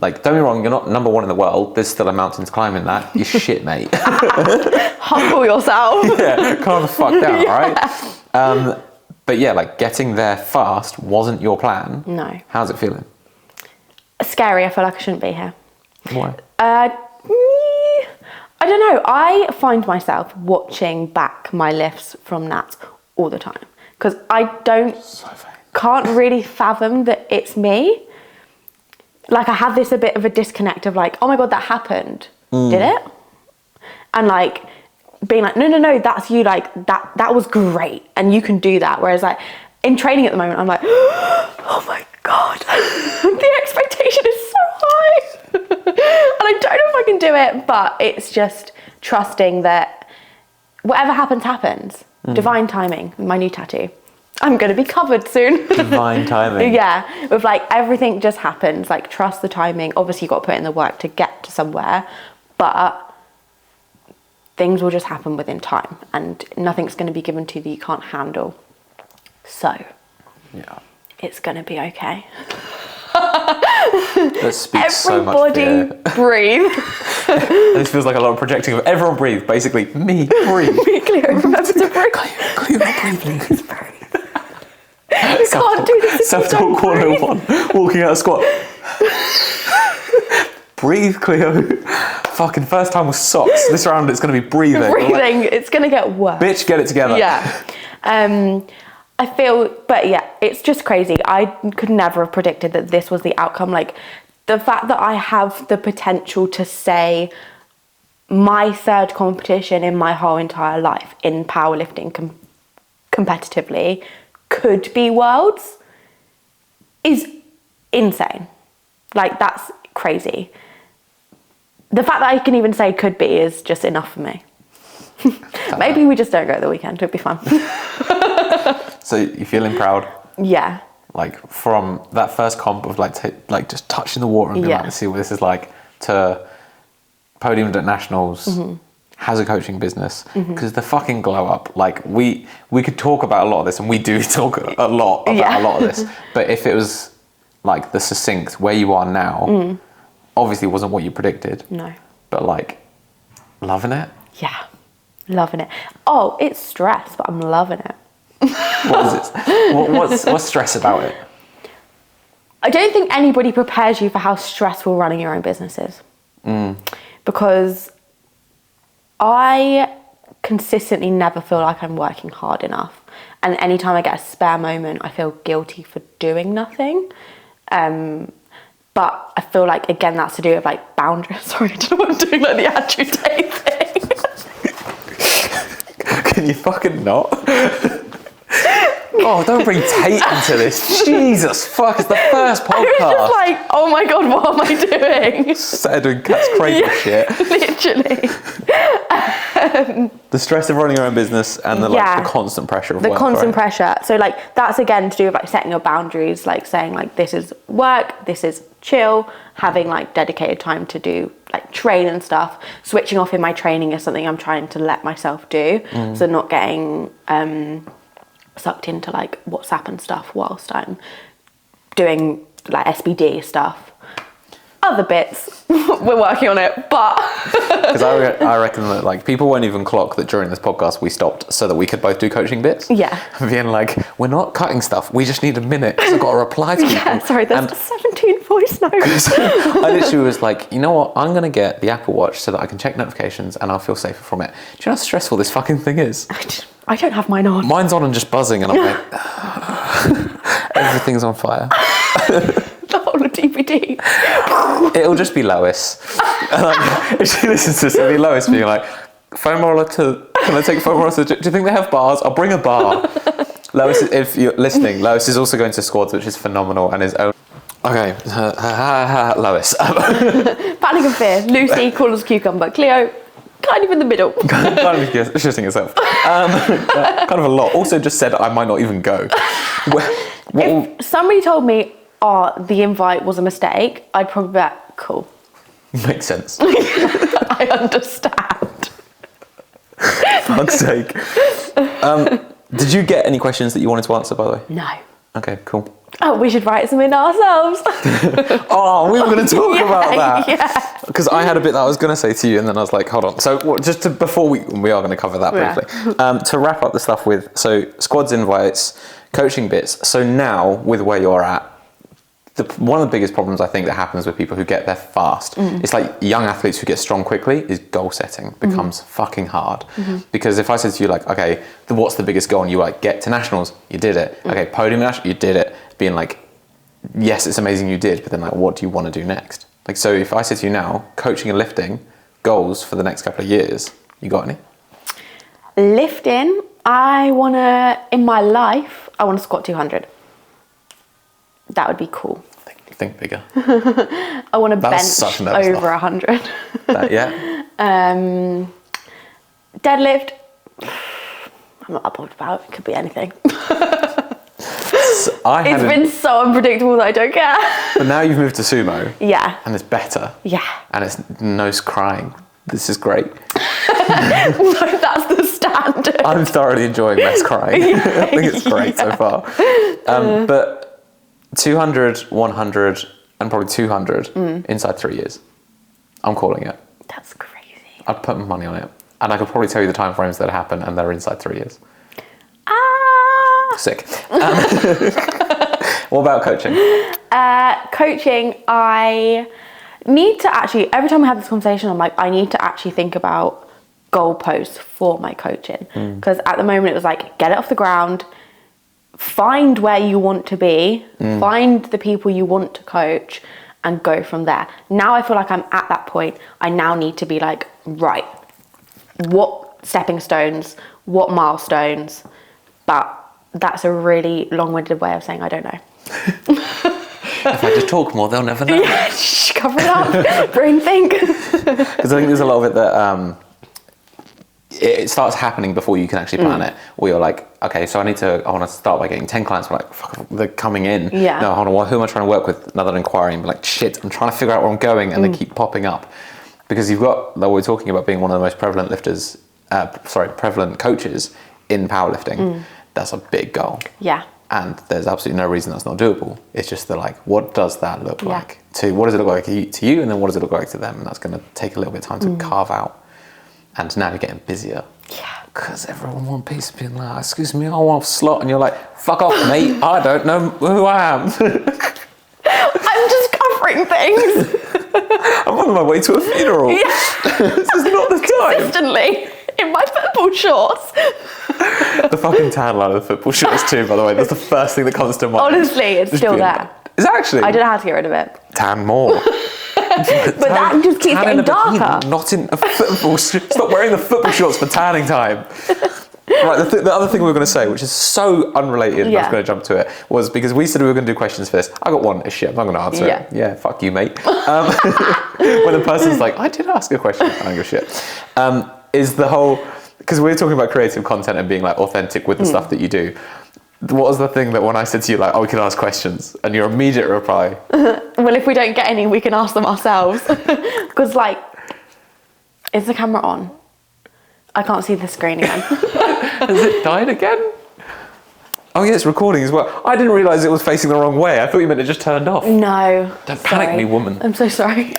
Like, don't be wrong, you're not number one in the world. There's still a mountain to climb in that. You're shit, mate. Humble yourself. Yeah, calm the fuck down, right? But yeah, like getting there fast wasn't your plan. No. How's it feeling? Scary. I feel like I shouldn't be here. Why? I don't know. I find myself watching back my lifts from Nat all the time because I can't really fathom that it's me. Like, I have this a bit of a disconnect of like, oh my God, that happened. Did it? And like being like, no, that's you. Like that was great. And you can do that. Whereas like in training at the moment, I'm like, oh my God, the expectation is so high. And I don't know if I can do it, but it's just trusting that whatever happens, happens. Divine timing, my new tattoo. I'm going to be covered soon. Divine timing. Yeah, with like everything just happens. Like, trust the timing. Obviously, you've got to put in the work to get to somewhere, but things will just happen within time, and nothing's going to be given to you that you can't handle. So, yeah, it's going to be okay. That speaks so much fear. Everybody breathe. This feels like a lot of projecting of everyone breathe. Basically, me breathe. Me, Clio, remember to breathe. Clio, not breathing. You can't do this. Self-talk 101. Walking out of squat. Breathe, Clio. Fucking first time with socks. This round it's going to be breathing. Breathing. It's going to get worse. Bitch, get it together. Yeah. I feel, but yeah, it's just crazy. I could never have predicted that this was the outcome. Like, the fact that I have the potential to say my third competition in my whole entire life in powerlifting competitively could be worlds is insane. Like, that's crazy. The fact that I can even say could be is just enough for me. Maybe we just don't go at the weekend. It'll be fun. So you're feeling proud? Yeah. Like, from that first comp of like just touching the water and being like, let's see what this is like, to podium at nationals, has a coaching business, because the fucking glow up. Like, we could talk about a lot of this, and we do talk a lot about a lot of this. But if it was like the succinct where you are now, obviously wasn't what you predicted. No. But like, loving it. Yeah, loving it. Oh, it's stress, but I'm loving it. What is it? What's stress about it? I don't think anybody prepares you for how stressful running your own business is. Because I consistently never feel like I'm working hard enough. And anytime I get a spare moment, I feel guilty for doing nothing. But I feel like, again, that's to do with like boundaries. Sorry, I don't know what I'm doing, like the Andrew Tate thing. Can you fucking not? Oh, don't bring Tate into this. Jesus, fuck, it's the first podcast. I was just like, oh my God, what am I doing? Started doing cat's cradle shit. Literally. The stress of running your own business and the constant pressure of work. The constant pressure. So like, that's again to do with like setting your boundaries, like saying like, this is work, this is chill, having like dedicated time to do like train and stuff. Switching off in my training is something I'm trying to let myself do. So not getting sucked into like WhatsApp and stuff whilst I'm doing like SBD stuff. Other bits, we're working on it, but... Because I reckon that like people won't even clock that during this podcast we stopped so that we could both do coaching bits. Yeah. Being like, we're not cutting stuff, we just need a minute because I've got to reply to people. Yeah, sorry, there's 17 voice notes. I literally was like, you know what, I'm going to get the Apple Watch so that I can check notifications and I'll feel safer from it. Do you know how stressful this fucking thing is? I don't have mine on. Mine's on and just buzzing and I'm like, everything's on fire. The whole of DVD. It'll just be Lois. And if she listens to this, it'll be Lois being like, Foam roller can I take foam roller to, do you think they have bars? I'll bring a bar. Lois, if you're listening, Lois is also going to squads, which is phenomenal, and is own. Okay, Lois. Panic and fear. Lucy, cool as a cucumber. Cleo, kind of in the middle. Kind of shitting yourself. Kind of a lot. Also just said I might not even go. If somebody told me, the invite was a mistake, I'd probably be like, cool. Makes sense. I understand. Fuck's sake. Did you get any questions that you wanted to answer, by the way? No. Okay, cool. Oh, we should write some in ourselves. Oh, we were going to talk about that. Yeah. Because I had a bit that I was going to say to you, and then I was like, hold on. So before we are going to cover that briefly. To wrap up the stuff with, so squads invites, coaching bits. So now, with where you're at, one of the biggest problems I think that happens with people who get there fast, it's like young athletes who get strong quickly, is goal setting becomes fucking hard. Because if I said to you like, okay, what's the biggest goal? And you like, get to nationals, you did it. Okay, podium national, you did it. Being like, yes, it's amazing you did, but then like, what do you want to do next? Like, so if I said to you now, coaching and lifting, goals for the next couple of years, you got any? Lifting, in my life, I want to squat 200. That would be cool. Think bigger. I want to bench over 100. Yeah. Deadlift, I'm not that bothered about. It could be anything. It's been so unpredictable that I don't care. But now you've moved to sumo. Yeah. And it's better. Yeah. And it's no crying. This is great. No, that's the standard. I'm thoroughly enjoying less crying. I think it's great so far. But 200, 100, and probably 200 inside 3 years. I'm calling it. That's crazy. I'd put my money on it. And I could probably tell you the time frames that happen, and they're inside 3 years. Sick. What about coaching? Coaching, I need to actually, every time we have this conversation, I'm like, I need to actually think about goalposts for my coaching. Because at the moment it was like, get it off the ground, find where you want to be, find the people you want to coach, and go from there. Now I feel like I'm at that point. I now need to be like, right, what stepping stones, what milestones, but that's a really long-winded way of saying I don't know. If I just talk more, they'll never know. Yeah, cover it up, brain think. Because I think there's a lot of it that it starts happening before you can actually plan it. Or you're like, okay, so I want to start by getting 10 clients. I'm like, fuck, they're coming in. Yeah. No, hold on, who am I trying to work with? Another inquiry, and be like, shit, I'm trying to figure out where I'm going, and they keep popping up. Because you've got, like we're talking about being one of the most prevalent prevalent coaches in powerlifting. That's a big goal. Yeah. And there's absolutely no reason that's not doable. It's just like, what does that look like? What does it look like to you, and then what does it look like to them? And that's going to take a little bit of time to carve out. And now you're getting busier. Yeah. Because everyone wants a piece of being like, excuse me, I want a slot. And you're like, fuck off, mate. I don't know who I am. I'm just covering things. I'm on my way to a funeral. Yeah. This is not the time. Consistently in my football shorts. The fucking tan line of the football shorts too, by the way. That's the first thing that comes to mind. Honestly, it's still there. Is it actually? I don't know how to get rid of it. Tan more. But that just keeps getting darker. Not in a football. Stop wearing the football shorts for tanning time. Right, the other thing we were going to say, which is so unrelated, I was going to jump to it, was because we said we were going to do questions for this. I got one. Shit, I'm not going to answer it. Yeah, fuck you, mate. When the person's like, I did ask a question. I don't give a shit. Is the whole, because we're talking about creative content and being like authentic with the stuff that you do. What was the thing that when I said to you, like, oh, we can ask questions, and your immediate reply? Well, if we don't get any, we can ask them ourselves. Because, like, is the camera on? I can't see the screen again. Has it died again? Oh, yeah, it's recording as well. I didn't realise it was facing the wrong way. I thought you meant it just turned off. No. Don't panic me, woman. I'm so sorry.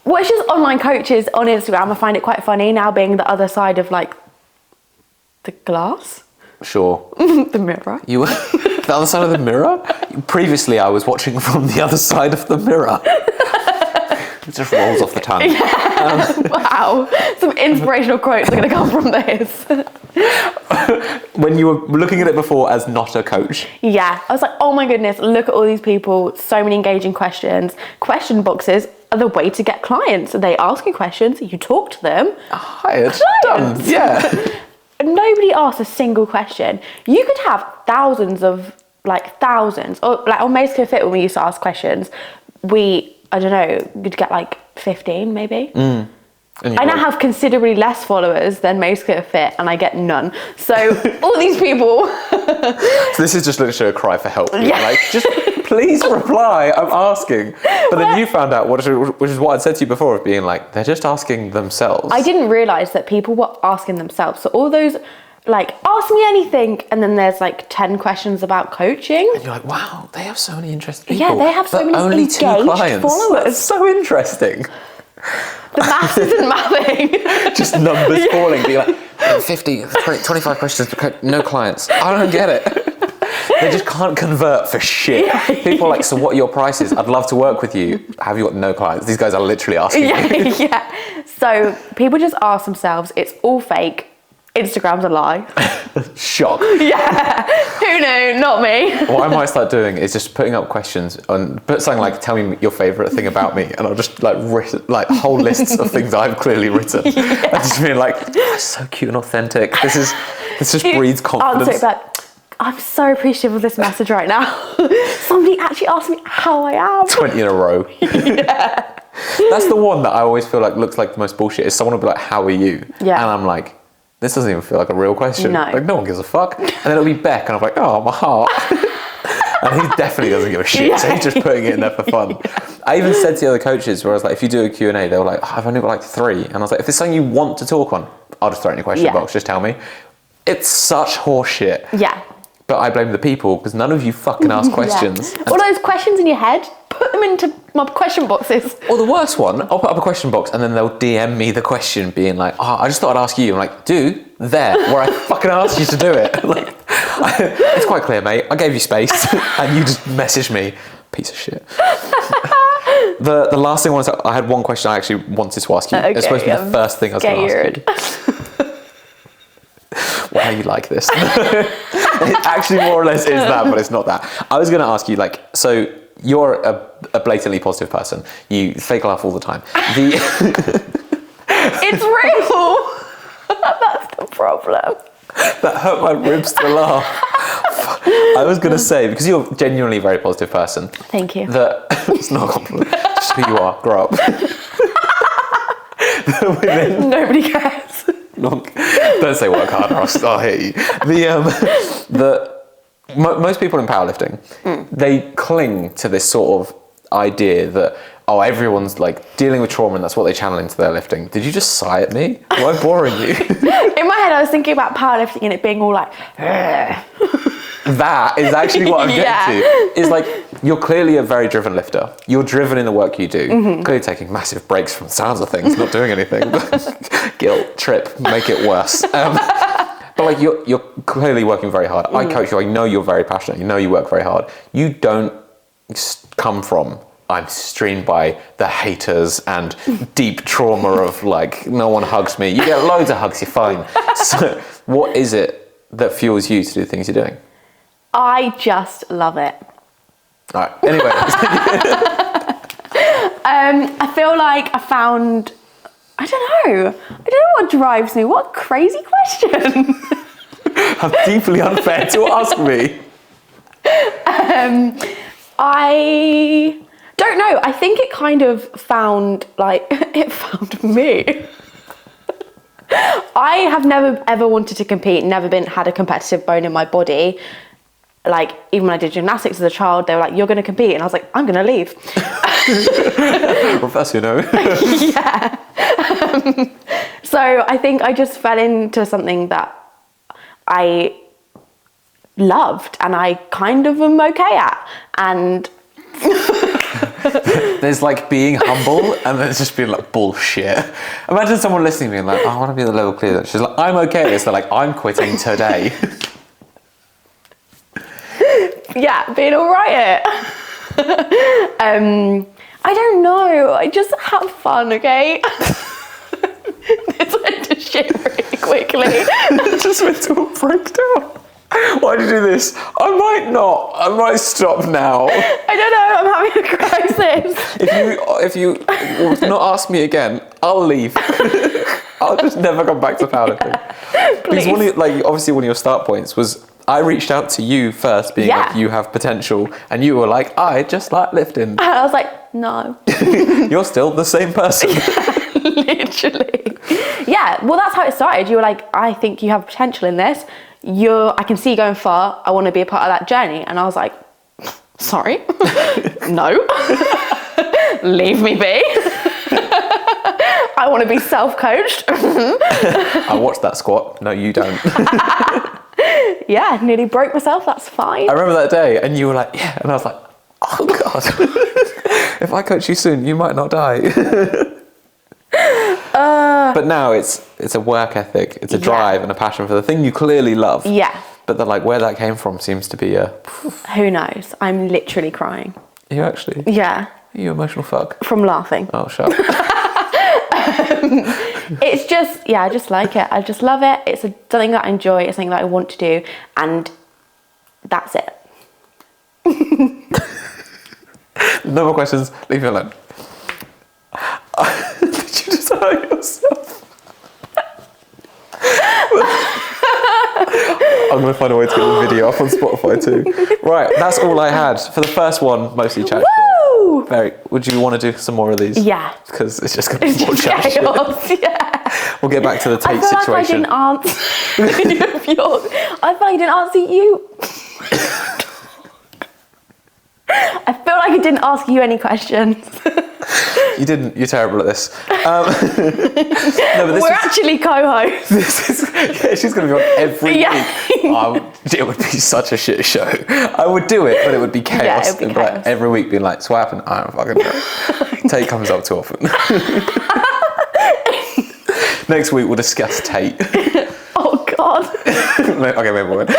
Well, it's just online coaches on Instagram. I find it quite funny now being the other side of, like, the glass. Sure. The mirror. You were the other side of the mirror? Previously, I was watching from the other side of the mirror. It just rolls off the tongue. Yeah. Wow. Some inspirational quotes are going to come from this. When you were looking at it before as not a coach. Yeah. I was like, oh my goodness, look at all these people. So many engaging questions. Question boxes the way to get clients. They ask you questions, you talk to them. Hired. Done. Yeah. Nobody asks a single question. You could have thousands, or like on Basically Fit, when we used to ask questions, I don't know, you'd get like 15 maybe. I now have considerably less followers than Basically Fit, and I get none. So all these people. So this is just literally a cry for help. Yeah. Like, just please reply. I'm asking. But then you found out, which is what I'd said to you before, of being like, they're just asking themselves. I didn't realise that people were asking themselves. So all those, like, ask me anything, and then there's like 10 questions about coaching. And you're like, wow, they have so many interested people. Yeah, they have so many only engaged 2 clients. followers. That's so interesting. The maths isn't mathing. Just numbers falling, being like, 50, 20, 25 questions, no clients. I don't get it. They just can't convert for shit. People are like, so what are your prices? I'd love to work with you. Have you got no clients? These guys are literally asking me. Yeah. So people just ask themselves, it's all fake. Instagram's a lie. Shock. Yeah. Who knew? Not me. What I might start doing is just putting up questions and put something like, tell me your favourite thing about me, and I'll just like whole lists of things I've clearly written. And just being like, that's so cute and authentic. This just breeds confidence. Answer it back. I'm so appreciative of this message right now. Somebody actually asked me how I am. 20 in a row. Yeah. That's the one that I always feel like looks like the most bullshit, is someone will be like, how are you? Yeah. And I'm like, this doesn't even feel like a real question. No. Like, no one gives a fuck. And then it'll be Beck, and I'm like, oh, my heart. And he definitely doesn't give a shit, so he's just putting it in there for fun. I even said to the other coaches, where I was like, if you do a Q&A, they were like, I've only got like 3. And I was like, if there's something you want to talk on, I'll just throw it in your question box, just tell me. It's such horseshit. Yeah. But I blame the people, because none of you fucking ask questions. All those questions in your head, put them into my question boxes. Or the worst one, I'll put up a question box and then they'll DM me the question being like, oh, I just thought I'd ask you. I'm like, do there, where I fucking asked you to do it. Like, it's quite clear, mate. I gave you space and you just messaged me. Piece of shit. The last thing was, I had one question I actually wanted to ask you. Okay, it's supposed to be the first thing I was going to ask you. Why you like this? It actually more or less is that, but it's not that. I was going to ask you, like, so you're a blatantly positive person. You fake laugh all the time. It's real. That's the problem. That hurt my ribs to laugh. I was going to say, because you're genuinely a very positive person. Thank you. That it's not a compliment. Just who you are. Grow up. Nobody cares. Don't say work harder. I'll hit you. Most people in powerlifting, they cling to this sort of idea that, oh, everyone's like dealing with trauma and that's what they channel into their lifting. Did you just sigh at me? Am I boring you? In my head, I was thinking about powerlifting and it being all like, that is actually what I'm getting to. Is like, you're clearly a very driven lifter. You're driven in the work you do. Clearly taking massive breaks from the sounds of things, not doing anything. Guilt, trip, make it worse. But like, you're clearly working very hard. I coach you. I know you're very passionate. You know you work very hard. You don't come from, I'm streamed by the haters and deep trauma of like, no one hugs me. You get loads of hugs, you're fine. So what is it that fuels you to do the things you're doing? I just love it. All right, anyway. I feel like I found, I don't know what drives me. What a crazy question. How deeply unfair to ask me. I don't know. I think it kind of found, like, it found me. I have never ever wanted to compete, never had a competitive bone in my body. Like, even when I did gymnastics as a child, they were like, you're going to compete. And I was like, I'm going to leave. Professor, you know. Yeah. So I think I just fell into something that I loved and I kind of am okay at. And there's like being humble and then it's just being like bullshit. Imagine someone listening being like, I want to be the level clear. She's like, I'm okay at this. They're like, I'm quitting today. Yeah, being all right at it. I don't know. I just have fun, okay? This went to shit really quickly. It just went to a breakdown. Why did you do this? I might not. I might stop now. I don't know, I'm having a crisis. If you will not ask me again, I'll leave. I'll just never come back to powerlifting. Because obviously one of your start points was I reached out to you first, being like, you have potential, and you were like, I just like lifting. And I was like, no. You're still the same person. Literally. Yeah, well, that's how it started. You were like, I think you have potential in this. I can see you going far. I want to be a part of that journey. And I was like, sorry, no, leave me be. I want to be self-coached. I watched that squat. No, you don't. Yeah, nearly broke myself. That's fine. I remember that day, and you were like, yeah, and I was like, oh God, if I coach you soon, you might not die. But now it's a work ethic, it's a drive and a passion for the thing you clearly love. Yeah. But where that came from seems to be a... Who knows? I'm literally crying. Are you actually? Yeah. Are you emotional fuck? From laughing. Oh, shut up. It's just, I just like it. I just love it. It's something that I enjoy. It's something that I want to do. And that's it. No more questions. Leave me alone. Did you just hurt yourself? I'm going to find a way to get the video up on Spotify too. Right, that's all I had. For the first one, mostly chat. Woo! Would you want to do some more of these? Yeah. Because it's just going to be more chat shit. Chaos, yeah. We'll get back to the Tate situation. I feel like I didn't answer you. I feel like I didn't ask you any questions. You didn't. You're terrible at this. No, but We're actually co-hosts. She's going to be on every week. It would be such a shit show. I would do it, but it would be chaos. Yeah, it would be chaos. Like, every week being like, so what happened? I don't fucking know. Tate comes up too often. Next week we'll discuss Tate. Oh God. Okay, maybe we won't.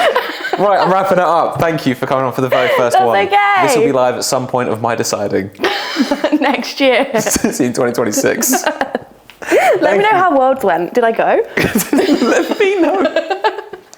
Right, I'm wrapping it up. Thank you for coming on for the very first one. Okay. This will be live at some point of my deciding. Next year. See you in 2026. Let me know how Worlds went. Did I go? Let me know.